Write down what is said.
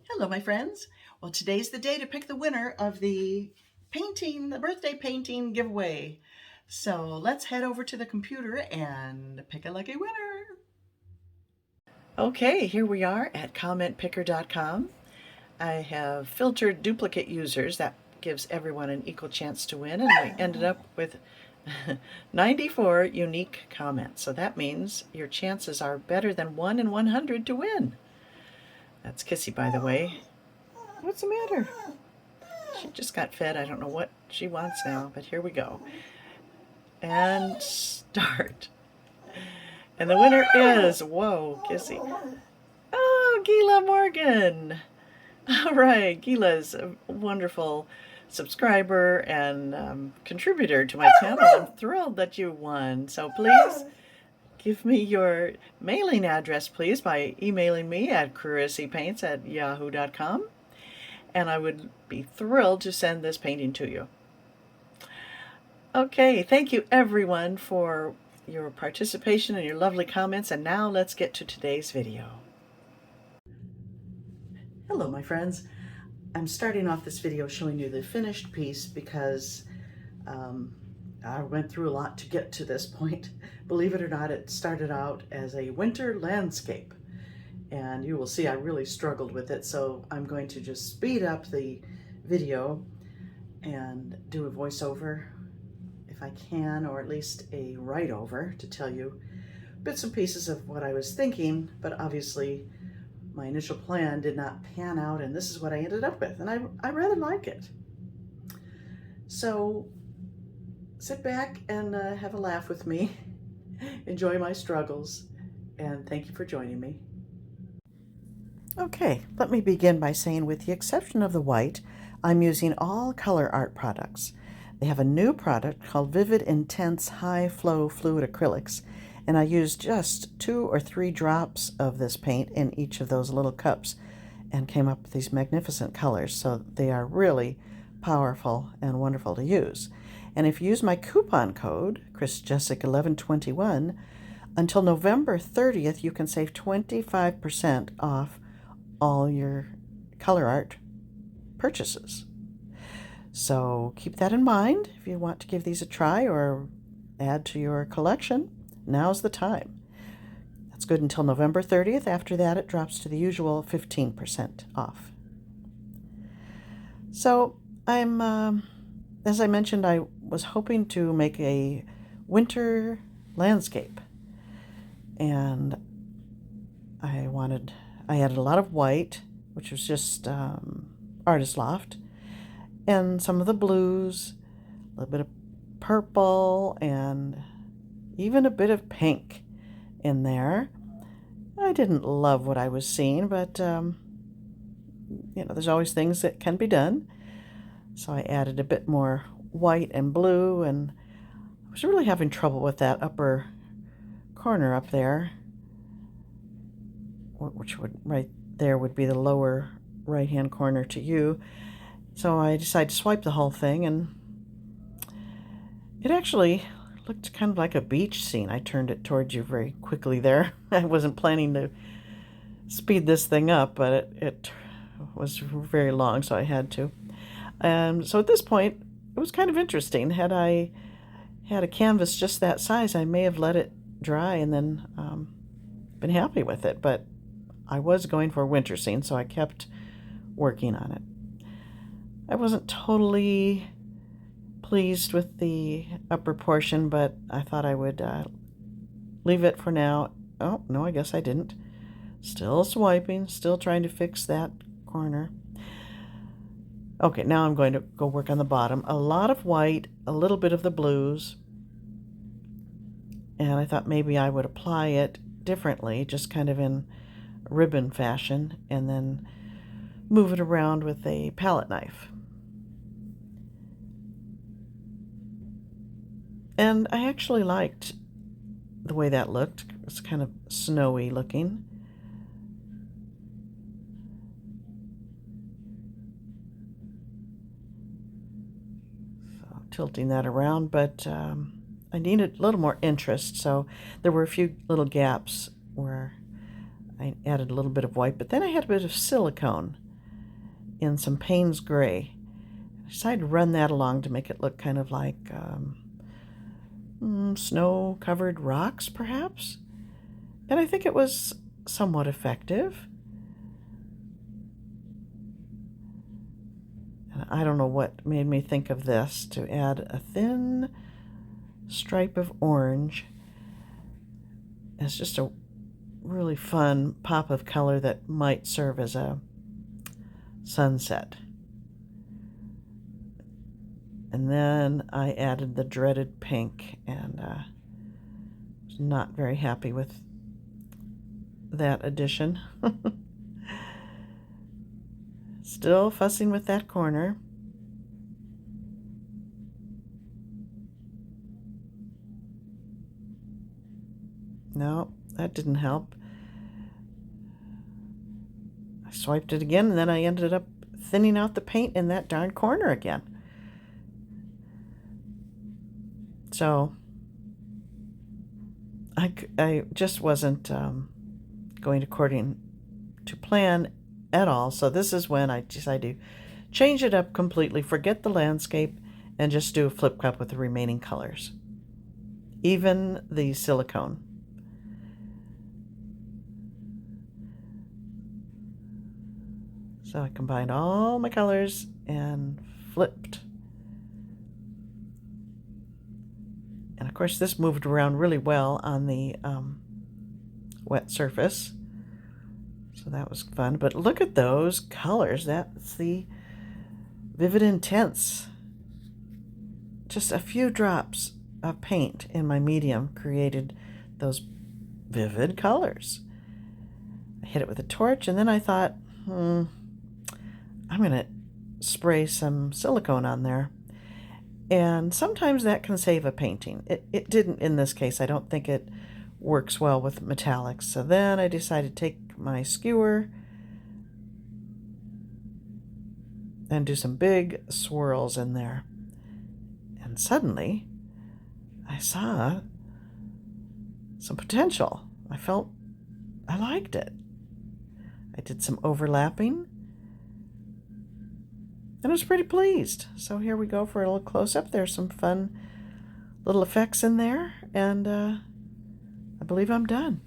Hello, my friends. Well, today's the day to pick the winner of the birthday painting giveaway. So let's head over to the computer and pick a lucky winner. Okay, here we are at commentpicker.com. I have filtered duplicate users. That gives everyone an equal chance to win, and we ended up with 94 unique comments. So that means your chances are better than 1 in 100 to win. That's Kissy, by the way. What's the matter? She just got fed. I don't know what she wants now, but here we go. And start. And the winner is, whoa, Kissy. Oh, Gila Morgan. All right, Gila's a wonderful subscriber and contributor to my channel. I'm thrilled that you won. So please give me your mailing address, please, by emailing me at CHRISTINEJ@yahoo.com. And I would be thrilled to send this painting to you. Okay, thank you everyone for your participation and your lovely comments, and now let's get to today's video. Hello, my friends. I'm starting off this video showing you the finished piece because I went through a lot to get to this point. Believe it or not, it started out as a winter landscape. And you will see I really struggled with it, so I'm going to just speed up the video and do a voiceover if I can, or at least a write-over to tell you bits and pieces of what I was thinking, but obviously my initial plan did not pan out, and this is what I ended up with, and I rather like it. So sit back and have a laugh with me, enjoy my struggles, and thank you for joining me. Okay, let me begin by saying with the exception of the white, I'm using all Colourarte products. They have a new product called Vivid Intense High Flow Fluid Acrylics, and I used just 2 or 3 drops of this paint in each of those little cups and came up with these magnificent colors. So they are really powerful and wonderful to use. And if you use my coupon code, Jeszeck 1121, until November 30th, you can save 25% off all your Colourarte purchases. So keep that in mind if you want to give these a try or add to your collection. Now's the time. That's good until November 30th. After that, it drops to the usual 15% off. So I'm, as I mentioned, I was hoping to make a winter landscape, and I added a lot of white, which was just Artist Loft, and some of the blues, a little bit of purple, and even a bit of pink in there. I didn't love what I was seeing, but you know, there's always things that can be done. So I added a bit more white and blue, and I was really having trouble with that upper corner up there, which would right there would be the lower right hand corner to you. So I decided to swipe the whole thing, and it actually looked kind of like a beach scene. I turned it towards you very quickly there. I wasn't planning to speed this thing up, but it was very long, so I had to. So at this point, it was kind of interesting. Had I had a canvas just that size, I may have let it dry and then been happy with it, but I was going for a winter scene, so I kept working on it. I wasn't totally pleased with the upper portion, but I thought I would leave it for now. Oh, no, I guess I didn't. Still swiping, still trying to fix that corner. Okay, now I'm going to go work on the bottom. A lot of white, a little bit of the blues, and I thought maybe I would apply it differently, just kind of in ribbon fashion, and then move it around with a palette knife. And I actually liked the way that looked. It's kind of snowy looking. So tilting that around, but I needed a little more interest, so there were a few little gaps where I added a little bit of white, but then I had a bit of silicone in some Payne's Gray. I decided to run that along to make it look kind of like snow-covered rocks, perhaps. And I think it was somewhat effective. And I don't know what made me think of this, to add a thin stripe of orange. It's just a really fun pop of color that might serve as a sunset. And then I added the dreaded pink, and was not very happy with that addition. Still fussing with that corner. No, that didn't help. I swiped it again, and then I ended up thinning out the paint in that darn corner again. So I just wasn't going according to plan at all. So this is when I decided to change it up completely, forget the landscape, and just do a flip cup with the remaining colors, even the silicone. So I combined all my colors and flipped. And of course this moved around really well on the wet surface. So that was fun. But look at those colors. That's the Vivid Intense. Just a few drops of paint in my medium created those vivid colors. I hit it with a torch, and then I thought, I'm going to spray some silicone on there. And sometimes that can save a painting. It didn't in this case. I don't think it works well with metallics. So then I decided to take my skewer and do some big swirls in there. And suddenly I saw some potential. I felt I liked it. I did some overlapping, and I was pretty pleased. So here we go for a little close-up. There's some fun little effects in there, and I believe I'm done.